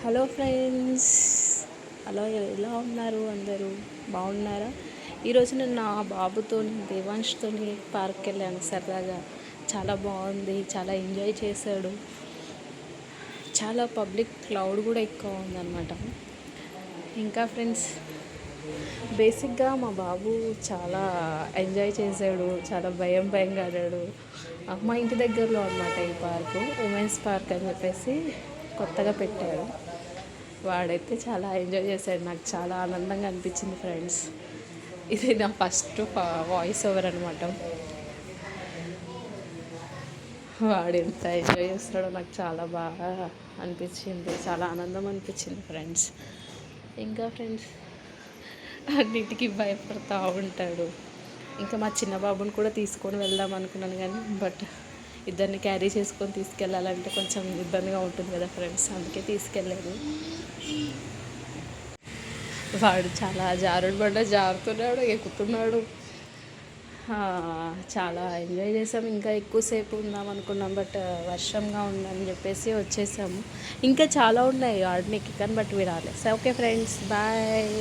Hello friends, hello. ఎలా ఉన్నారు అందరూ? బాగున్నారా? ఈరోజు నేను నా బాబుతో దేవాంష్తో పార్క్కి వెళ్ళాను. సరదాగా చాలా బాగుంది, చాలా ఎంజాయ్ చేశాడు. చాలా పబ్లిక్ క్రౌడ్ కూడా ఎక్కువ ఉందన్నమాట. ఇంకా ఫ్రెండ్స్, బేసిక్గా మా బాబు చాలా ఎంజాయ్ చేశాడు, చాలా భయంగా ఆడాడు. మా ఇంటి దగ్గరలో అనమాట ఈ పార్కు, ఉమెన్స్ పార్క్ అని చెప్పేసి కొత్తగా పెట్టారు. వాడైతే చాలా ఎంజాయ్ చేశాడు. నాకు చాలా ఆనందంగా అనిపించింది ఫ్రెండ్స్. ఇది నా ఫస్ట్ వాయిస్ ఓవర్ అనమాట. వాడు ఎంత ఎంజాయ్ చేస్తాడో నాకు చాలా బాగా అనిపించింది, చాలా ఆనందం అనిపించింది ఫ్రెండ్స్. ఇంకా ఫ్రెండ్స్, అన్నిటికీ భయపడుతూ ఉంటాడు. ఇంకా మా చిన్న బాబుని కూడా తీసుకొని వెళ్దాం అనుకున్నాను, కానీ ఇద్దరిని క్యారీ చేసుకొని తీసుకెళ్ళాలంటే కొంచెం ఇబ్బందిగా ఉంటుంది కదా ఫ్రెండ్స్, అందుకే తీసుకెళ్ళలేదు. వాడు చాలా జారుతున్నాడు, ఎక్కుతున్నాడు. చాలా ఎంజాయ్ చేసాము. ఇంకా ఎక్కువసేపు ఉందాం అనుకున్నాం, వర్షంగా ఉందని చెప్పేసి వచ్చేసాము. ఇంకా చాలా ఉన్నాయి ఆడనికి, కానీ వీడాలి. So okay friends, bye.